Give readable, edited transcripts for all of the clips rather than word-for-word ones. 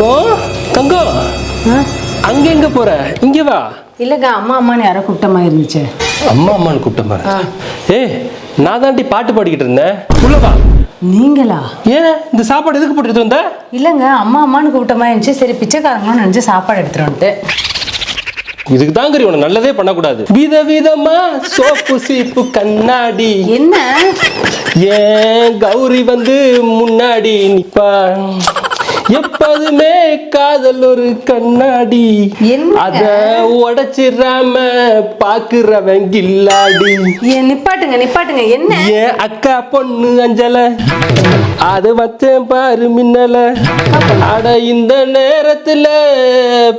தங்கம் தங்கம் அங்க எங்க போற? இங்க வா. இல்லங்க அம்மா அம்மான்னு யாரோ கூப்பிட்ட மாதிரி இருந்துச்சு. அம்மா அம்மான்னு கூப்பிட்ட மாதிரி? ஏய், நான் தாண்டி பாட்டு பாடிக்கிட்டு இருந்தேன். உள்ள வா. நீங்களா? ஏன் இந்த சாப்பாடு எதுக்கு போட்டுட்டு வந்த? இல்லங்க அம்மா அம்மான்னு கூப்பிட்ட மாதிரி இருந்துச்சு. சரி பிச்சைக்காரங்களும் நினைச்சு சாப்பாடு எடுத்துட்டு வந்துட்டு. இதுக்கு தான் கறி உனக்கு நல்லதே பண்ணக்கூடாது. விதவிதமா சோப்பு சீப்பு கண்ணாடி. என்ன ஏன் கௌரி வந்து முன்னாடி நிப்பா, எப்போதுமே காதல் ஒரு கண்ணாடி, அத உடைச்சிடாம பாக்குறவன் கில்லாடி. நிப்பாட்டுங்க நிப்பாட்டுங்க. என்ன ஏன் அக்கா பொண்ணு அஞ்சல, அது வச்சேன் பாரு மின்னல, அட இந்த நேரத்துல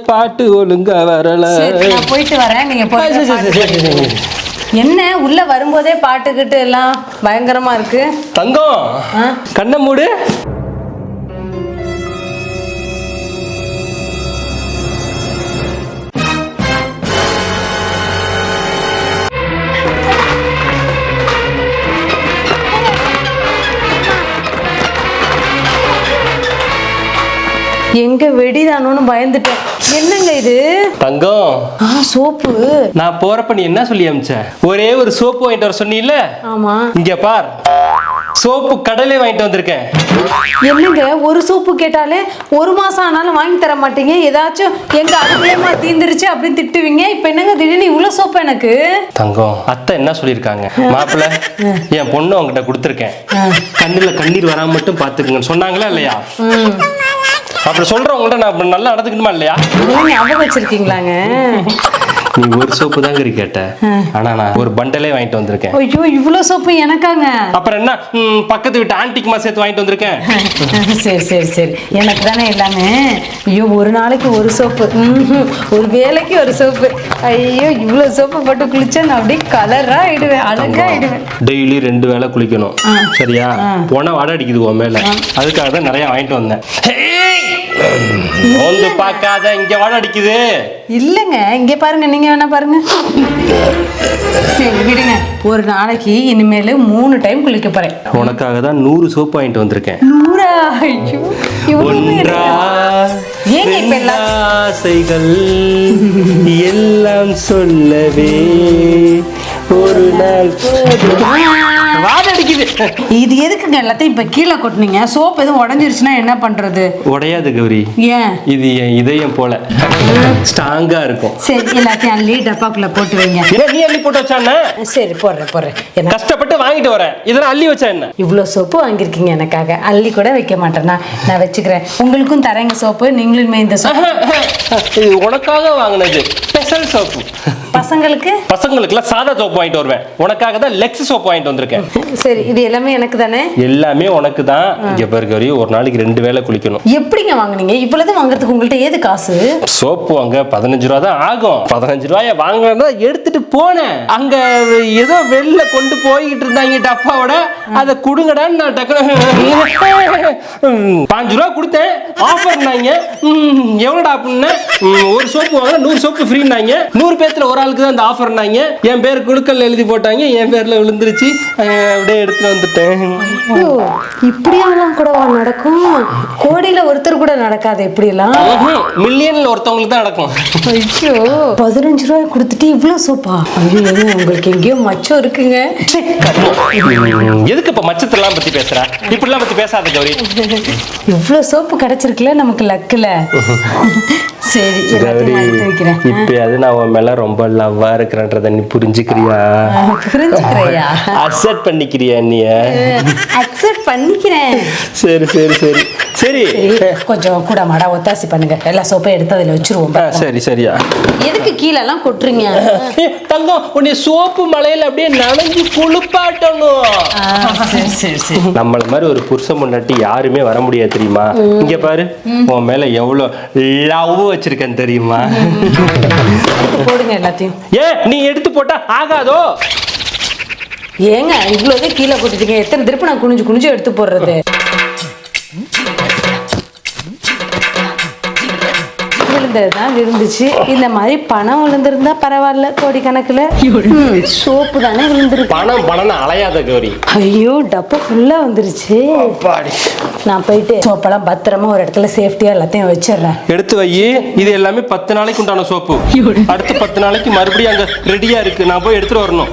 பாட்டு ஒழுங்கா வரல. நான் போயிட்டு வரேன், நீங்க போய். என்ன உள்ள வரும்போதே பாட்டுக்கிட்டு எல்லாம் பயங்கரமா இருக்கு. தங்கம் கண்ணை மூடு. எங்க வெடிதானோன்னு பயந்துட்டேன். என்னங்க இது? தங்கம் சோப்பு. நான் போறப்ப நீ என்ன சொல்லி அமிச்ச? ஒரே ஒரு சோப்பு வாங்கிட்டு வர சொன்னீல்ல? ஆமா. இங்க பார், சோப்பு கடலே வாங்கிட்டு வந்திருக்கேன். என்னங்க ஒரு சோப்பு கேட்டாலே ஒரு மாசம் ஆனாலும் வாங்கி தர மாட்டீங்க. ஏதாச்சும் எங்க அதுலயமா தீந்துருச்சு அப்படின்னு திட்டுவீங்க. இப்ப என்னங்க திடீர்னு இவ்வளவு சோப்பு எனக்கு? தங்கம் அத்தை என்ன சொல்லியிருக்காங்க? மாப்பிள்ள என் பொண்ணு அவங்ககிட்ட கொடுத்துருக்கேன், கண்ணுல கண்ணீர் வராம மட்டும் பாத்துக்குங்கன்னு சொன்னாங்களா இல்லையா? அப்படி சொல்றவங்கள்ட்ட நான் நல்லா நடந்துக்கணுமா இல்லையா? ஞாபகம் வச்சிருக்கீங்களாங்க? நீ ஒரு சோப்பு தான் கேட்ட, ஆனா நான் ஒரு பண்டலே வாங்கிட்டு வந்திருக்கேன். ஐயோ இவ்வளவு சோப்பு எனக்காங்க? அப்புறம் என்ன, பக்கத்து வீட்டு ஆன்டிக்குமா சேர்த்து வாங்கிட்டு வந்திருக்கேன். சரி சரி சரி, எனக்கு தானே எல்லாமே. ஐயோ ஒரு நாளைக்கு ஒரு சோப்பு, ஒரு வேலைக்கு ஒரு சோப்பு. ஐயோ இவ்வளவு சோப்பு போட்டு குளிச்சா நான் அப்படியே கலரா ஆயிடுவேன், அழகா ஆயிடுவேன். டெய்லி 2 வேளை குளிக்கணும் சரியா? போனா வடை அடிக்குது உன் மேல, அதுக்காக தான் நிறைய வாங்கிட்டு வந்தேன். வந்து பார்க்காத, இங்க வடை அடிக்குது. இல்லங்க இங்க பாருங்க, நீங்க வேணா பாருங்க. சரி விடுங்க, ஒரு நாளைக்கு இனிமேல் 3 டைம் குளிக்க போறேன். உனக்காக தான் 100 சோப்பு வாங்கிட்டு வந்திருக்கேன். 100? ஐயோ ஒன்றா ஏங்க இப்ப எல்லாம் ஆசைகள் எல்லாம் சொல்லவே ஒரு நாள் வாடடிக்குது. இது எதுக்குங்க எல்லாத்தையும் இப்ப கீழே கொட்டுனீங்க? சோப் எதுவும் உடஞ்சிருச்சுன்னா என்ன பண்றது? உடையாது கௌரி, ஏன்? இது என் இதயம் போல ஸ்ட்ராங்கா இருக்கும். சரி எல்லாத்தையும் அள்ளி டப்பாக்குள்ள போட்டு வைங்க. நீ அள்ளி போட்டு வச்சானே? சரி போடுறேன். கஷ்டப்பட்டு வாங்கிட்டு வரேன், இதெல்லாம் அள்ளி வச்சா என்ன? இவ்வளவு சோப்பு வாங்கியிருக்கீங்க எனக்காக, அள்ளி கூட வைக்க மாட்டேன்னா நான் வச்சுக்கிறேன். உங்களுக்கும் தரேங்க சோப்பு, நீங்களுமே இந்த சோப்பு. இது உனக்காக வாங்கினது ஸ்பெஷல் சோப்பு. பசங்களுக்குலாம் சாதா சோப்பு வாங்கிட்டு வருவேன், உனக்காக தான் லெக்ஸ் சோப்பு வாங்கிட்டு வந்திருக்கேன். சரி இது எல்லாமே எனக்கு தானே? எல்லாமே உனக்கு தான். இங்க பாரு கௌரி, ஒரு நாளைக்கு 2 வேளை குளிக்கணும். எப்படிங்க வாங்குனீங்க? இவ்வளவு வாங்குறதுக்கு உங்கள்ட்ட ஏது காசு? சோப்பு வாங்க 15 ரூபா தான் ஆகும். 15 ரூபாய வாங்கினா எடுத்துட்டு போனேன். அங்க ஏதோ வெளில கொண்டு போய்கிட்டு இருந்தாங்க டப்பாவோட, அதை குடுங்கடான்னு நான் டக்குனு 5 ரூபா கொடுத்தேன். ஆஃபர்னாங்க. எவ்வளோடா அப்படின்னா, ஒரு சோப்பு வாங்க 100 சோப்பு ஃப்ரீனாங்க. 100 பேத்துல ஒரு ஆளுக்கு தான் அந்த ஆஃபர்னாங்க. என் பேர் குடுக்கல் எழுதி போட்டாங்க, என் பேர்ல விழுந்துருச்சு. அப்படியே எடுத்து வந்துட்டேன். இப்படியெல்லாம் கூட நடக்கும்? கோடியில ஒருத்தர் கூட நடக்காது இப்படியெல்லாம். மில்லியன்ல ஒருத்தவங்களுக்கு தான் நடக்கும். ஐயோ 15 ரூபாய் கொடுத்துட்டு இவ்வளவு சோப்பா? ஐயோ உங்களுக்கு எங்கேயோ மச்சம் இருக்குங்க. எதுக்கு இப்ப மச்சத்தெல்லாம் பத்தி பேசுற? இப்படிலாம் பத்தி பேசாத கௌரி. இவ்வளவு சோப்பு கிடைச்சிருக்குல நமக்கு லக்குல. சரி வைக்கிறேன். இப்பயாவது நான் உன் மேல ரொம்ப லவ்வா இருக்கிறன்றத நீ புரிஞ்சுக்கிறியா? புரிஞ்சுக்கிறியா? அக்செப்ட் பண்ணிக்கிறியா? நீ அக்செப்ட் பண்ணிக்கிறேன். சரி சரி சரி சரி, கொஞ்சம் கூட மாடா ஒத்தாசி பண்ணுங்க. எல்லா சோப்பையும் எடுத்து அதில் வச்சிருவோம். சரி சரியா? எதுக்கு கீழே எல்லாம் கொட்டுறீங்க? தங்கம் உன்னை சோப்பு மலையில அப்படியே நனைஞ்சு குளிப்பாட்டணும். நம்மள மாதிரி ஒரு புருஷன் முன்னாடி யாருமே வர முடியாது தெரியுமா? இங்க பாரு, உன் மேல எவ்வளவு லவ் வச்சிருக்கேன் தெரியுமா? போடுங்க எல்லாத்தையும். ஏன் நீ எடுத்து போட்டா ஆகாதோ? ஏங்க இவ்வளவு கீழே கொட்டிட்டீங்க, எத்தனை திருப்பி நான் குனிஞ்சு குனிஞ்சு எடுத்து போடுறது? விழுந்ததுதான் விழுந்துச்சு. இந்த மாதிரி பணம் விழுந்திருந்தா பரவாயில்ல, கோடிக்கணக்குல. சோப்பு தானே விழுந்திருக்கு. பணம் அலையாத கௌரி. ஐயோ, டப்பா ஃபுல்லா வந்துருச்சு. நான் போயிட்டு சோப்பெல்லாம் பத்திரமா ஒரு இடத்துல சேஃப்டியா எல்லாத்தையும் வச்சிடுறேன். எடுத்து வை. இது எல்லாமே 10 நாளைக்கு உண்டான சோப்பு. அடுத்து 10 நாளைக்கு மறுபடியும் அங்க ரெடியா இருக்கு. நான் போய் எடுத்துட்டு வரணும்.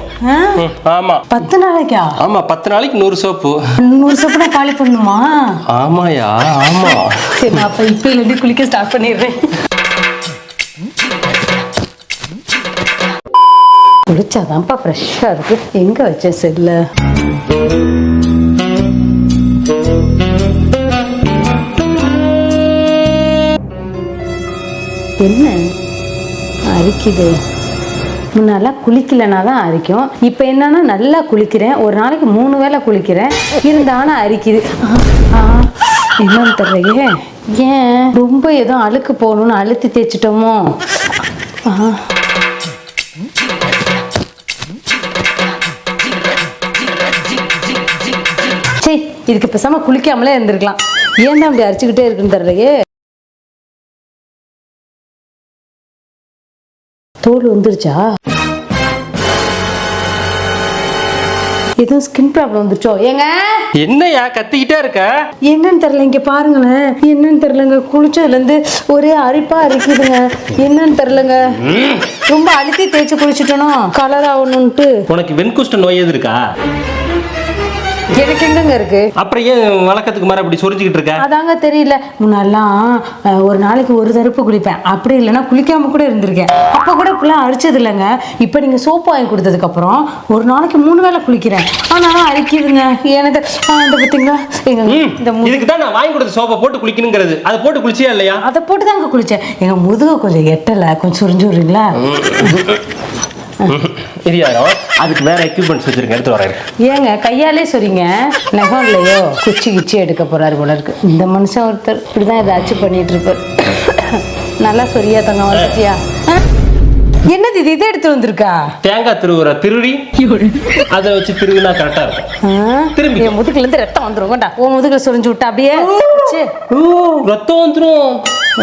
ஆமா 10 நாளைக்கா? ஆமா 10 நாளைக்கு 100 சோப்பு. 100 சோப்பு நான் காலி பண்ணுமா? ஆமாயா ஆமா. சரி, நான் அப்ப இப்ப இருந்து குளிக்க ஸ்டார்ட் பண்ணிடுறேன். குளிச்சாதான்ப்பா ஃப்ரெஷ்ஷா இருக்கு. எங்க வச்சேன் செல்ல? என்ன அரிக்குது? முன்னாலாம் குளிக்கலனா தான் அரிக்கும். இப்போ என்னன்னா நல்லா குளிக்கிறேன். ஒரு நாளைக்கு 3 வேளை குளிக்கிறேன். இருந்தாலும் அரிக்குது. என்னன்னு தெரியலையே. ஏன் ரொம்ப ஏதோ அழுக்கு போகணும்னு அழுத்தி தேய்ச்சிட்டோமோ? சரி, இதுக்கு பேசாம குளிக்காமலே இருந்திருக்கலாம். ஏன் தான் அப்படி அரிச்சுக்கிட்டே இருக்குன்னு தெரியலையே. தோல் வந்துருச்சா? எதுவும் ஸ்கின் ப்ராப்ளம் வந்துருச்சோ? ஏங்க என்னையா கத்திக்கிட்டே இருக்க? என்னன்னு தெரியல. இங்க பாருங்களேன். என்னன்னு தெரியலங்க. குளிச்சதுல இருந்து ஒரே அரிப்பா இருக்குதுங்க. என்னன்னு தெரியலங்க. ரொம்ப அழுத்தி தேய்ச்சி குளிச்சுட்டோம் கலர் ஆகணும்ட்டு. உனக்கு வெண்குஷ்ட நோய் எது இருக்கா? எனக்கு எங்கங்க இருக்கு? அப்புறம் ஏன் வழக்கத்துக்கு மாதிரி அப்படி சொரிஞ்சுக்கிட்டு இருக்க? அதாங்க தெரியல. முன்னெல்லாம் ஒரு நாளைக்கு ஒரு தடவை குளிப்பேன். அப்படி இல்லைன்னா குளிக்காம கூட இருந்திருக்கேன். அப்ப கூட இப்பெல்லாம் அரிச்சது இல்லைங்க. இப்ப நீங்க சோப்பு வாங்கி கொடுத்ததுக்கு அப்புறம் ஒரு நாளைக்கு 3 வேளை குளிக்கிறேன். ஆனாலும் அரிக்குதுங்க. எனக்கு அந்த பார்த்தீங்களா, இதுக்கு தான் நான் வாங்கி கொடுத்த சோப்பை போட்டு குளிக்கணுங்கிறது. அதை போட்டு குளிச்சியா இல்லையா? அதை போட்டு தாங்க குளிச்சேன். எங்க முதுகு கொஞ்சம் எட்டல, கொஞ்சம் சுரிஞ்சு விடுறீங்களா? அதுக்கு வேற எக்யூப்மெண்ட்ஸ் வச்சிருக்கேன், எடுத்து வரேன். ஏங்க கையாலே சொல்றீங்க? நகம் இல்லையோ? குச்சி எடுக்க போறாரு போல இருக்கு. இந்த மனுஷன் ஒருத்தர் இப்படிதான் ஏதாச்சும் பண்ணிட்டு இருப்பார். நல்லா சொரியா தங்க வந்துட்டியா? என்னது இது? இதை எடுத்து வந்திருக்கா? தேங்காய் திருடி அதை வச்சு திருவினா கரெக்டா இருக்கும். திரும்பி என் முதுகுல இருந்து ரத்தம் வந்துரும். கொண்டா, உன் முதுகுல சொரிஞ்சு விட்டா அப்படியே ரத்தம் வந்துரும்.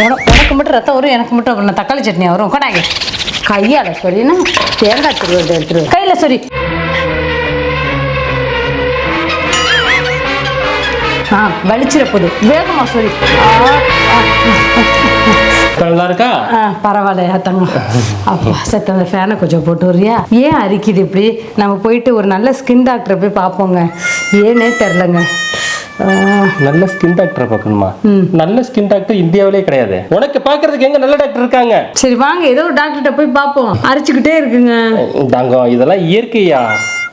உனக்கு மட்டும் ரத்தம் வரும், எனக்கு மட்டும் தக்காளி சட்னி வரும். கொண்டாங்க. கையால சொரினா தேங்காய் திருவது எடுத்துரு. கையில சொரி. வலிச்சிட போகுது. வேகமா சொரி. நல்லா இருக்கா? பரவாயில்லையா தங்க? அப்பா சத்த அந்த ஃபேனை கொஞ்சம் போட்டு வரியா? ஏன் அரிக்குது இப்படி? நம்ம போயிட்டு ஒரு நல்ல ஸ்கின் டாக்டரை போய் பார்ப்போங்க. ஏன்னே தெரிலங்க. நல்ல ஸ்கின் டாக்டர் பார்க்கணுமா? நல்ல ஸ்கின் டாக்டர் இந்தியாவிலே கிடையாது. உனக்கு பாக்குறதுக்கு எங்க நல்ல டாக்டர் இருக்காங்க? சரி வாங்க, ஏதோ ஒரு டாக்டர்கிட்ட போய் பார்ப்போம். அரிச்சுக்கிட்டே இருக்குங்க. தங்கம், இதெல்லாம் இயற்கையா?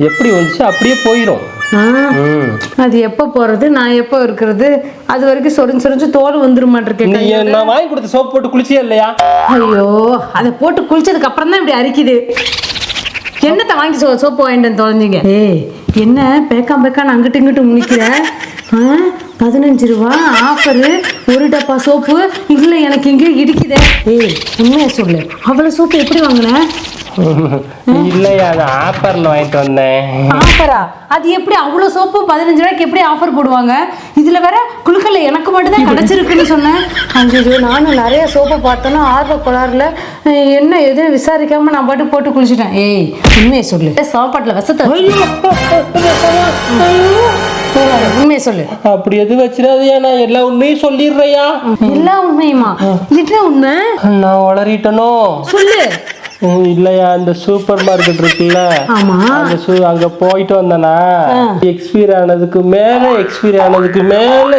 எப்படி வந்துச்சு அப்படியே போயிடும். அது எப்போ போறது, நான் எப்போ இருக்கிறது? அது வரைக்கும் சொரிஞ்சு தோல் வந்துட மாட்டிருக்கேன். நான் வாங்கி கொடுத்த சோப்பு போட்டு குளிச்சியா இல்லையா? ஐயோ, அதை போட்டு குளிச்சதுக்கு அப்புறம் தான் இப்படி அரிக்குது. என்னத்தை வாங்கி சோப்பு வாங்கிட்டு தொலைஞ்சிங்க? ஏய், என்ன பேக்கான் அங்கிட்டு இங்கிட்டு முழிக்கிறேன்? 15 ரூபா ஆஃபரு, ஒரு டப்பா சோப்பு. இல்லை, எனக்கு எங்கேயோ இடிக்குதே. ஏய் உண்மையா சொல்லு, அவ்வளோ சோப்பு எப்படி வாங்கின? இல்லையா, அது ஆஃபர்ல வாங்கிட்டு வந்தேன். ஆஃபரா? அது எப்படி அவ்வளோ சோப்பு 15 ரூபாய்க்கு எப்படி ஆஃபர் போடுவாங்க? இதுல வேற குழுக்கல்ல எனக்கு மட்டும் தான் கிடைச்சிருக்குன்னு சொன்னேன். அஞ்சு நானும் நிறைய சோப்பை பார்த்தோன்னா ஆர்வ கோளாறுல என்ன எதுவும் விசாரிக்காம நான் பாட்டு போட்டு குளிச்சுட்டேன். ஏய் உண்மையை சொல்லு, சாப்பாட்டுல விஷத்தை உண்மையை சொல்லு. அப்படி எது வச்சிடாதையா, நான் எல்லா உண்மையும் சொல்லிடுறையா. எல்லா உண்மையுமா? என்ன உண்மை? நான் வளரிட்டனோ சொல்லு. இல்லையா, அந்த சூப்பர் மார்க்கெட் இருக்குல்ல, அங்க போயிட்டு வந்தனா எக்ஸ்பீரி ஆனதுக்கு மேல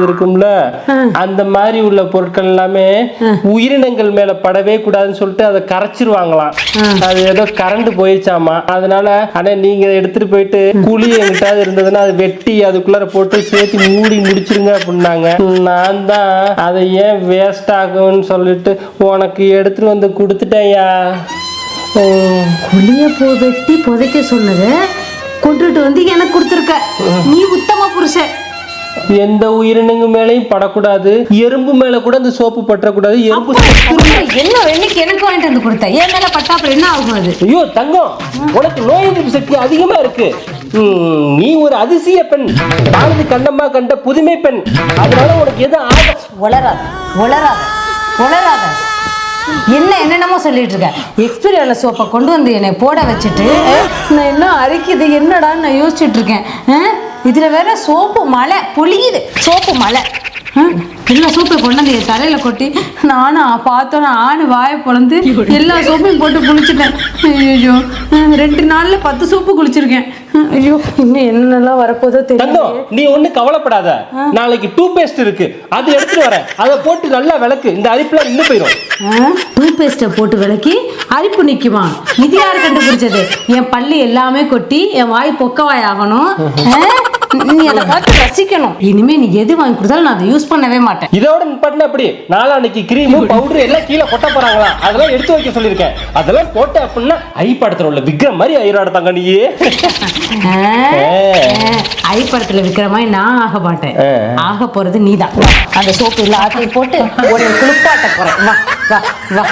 இருக்கும்ல, அந்த மாதிரி உள்ள பொருட்கள் எல்லாமே உயிரினங்கள் மேல படவே கூடாதுன்னு சொல்லிட்டு அதை கரைச்சிருவாங்களாம். அது ஏதோ கரண்ட் போயிடுச்சாமா. அதனால ஆனா நீங்க எடுத்துட்டு போயிட்டு குழி எங்கிட்டாவது இருந்ததுன்னா அது வெட்டி அதுக்குள்ளார போட்டு சேர்த்து மூடி முடிச்சிருங்க அப்படின்னாங்க. நான் தான் அதை ஏன் வேஸ்ட் ஆகும்னு சொல்லிட்டு உனக்கு எடுத்துட்டு வந்து கொடுத்துட்டேன்யா. குழிய வெட்டி புதைக்க சொன்னது கொண்டுட்டு வந்து எனக்கு கொடுத்துருக்க. நீ உத்தம புருஷன். எந்த உயிரினங்க மேலையும் படக்கூடாது. எறும்பு மேல கூட இந்த சோப்பு பற்றக்கூடாது. எறும்பு என்ன வெண்ணிக்கு எனக்கு வாங்கிட்டு வந்து கொடுத்த, என் மேல பட்டா அப்புறம் என்ன ஆகும் அது? ஐயோ தங்கம், உனக்கு நோய் எதிர்ப்பு சக்தி அதிகமா இருக்கு. நீ ஒரு அதிசய பெண், நாளது கண்டமா கண்ட புதுமை பெண். அதனால உனக்கு எது வளராது உளராத. என்னென்னமோ சொல்லிட்டு இருக்க. எக்ஸ்பீரி ஆன சோப்பை கொண்டு வந்து என்னை போட வச்சுட்டு நான் என்ன அரிக்குது என்னடான்னு நான் யோசிச்சுட்டு இருக்கேன். இதுல வேற சோப்பு மலை பொழியுது. சோப்பு மலை எல்லா சோப்பை கொண்டு வந்து என் தலையில கொட்டி நானும் பார்த்தோன்னா ஆணு வாயை பொழந்து எல்லா சோப்பையும் போட்டு குளிச்சுட்டேன். ஐயோ 2 நாள்ல 10 சோப்பு குளிச்சிருக்கேன். ஐயோ இன்னும் என்னென்னலாம் வரப்போதோ தெரியும். நீ ஒண்ணு கவலைப்படாத. நாளைக்கு டூத் பேஸ்ட் இருக்கு, அது எடுத்துட்டு வரேன். அதை போட்டு நல்லா விளக்கு, இந்த அரிப்புலாம் நின்று போயிடும். டூத் பேஸ்ட்டை போட்டு விளக்கி அரிப்பு நிக்குமா? இது யார் கண்டுபிடிச்சது? என் பல்லு எல்லாமே கொட்டி என் வாய் பொக்கவாய் ஆகணும். நீ அதை பார்த்து ரசிக்கணும். இனிமே நீ எது வாங்கி கொடுத்தாலும் நான் அதை யூஸ் பண்ணவே மாட்டேன். இதோட பண்ண அப்படி நாளான்னைக்கு கிரீமு பவுடர் எல்லாம் கீழே கொட்ட போறாங்களா, அதெல்லாம் எடுத்து வைக்க சொல்லியிருக்கேன். அதெல்லாம் போட்ட அப்படின்னா ஐ படத்துல உள்ள விக்ரம் மாதிரி ஐராடத்தாங்க நீயே. ஐ படத்துல விக்கிற மாதிரி நான் ஆக மாட்டேன். ஆக போறது நீதான். அந்த சோப்பு எல்லாத்தையும் போட்டு ஒரு குளிப்பாட்ட போறேன். வா வா வா.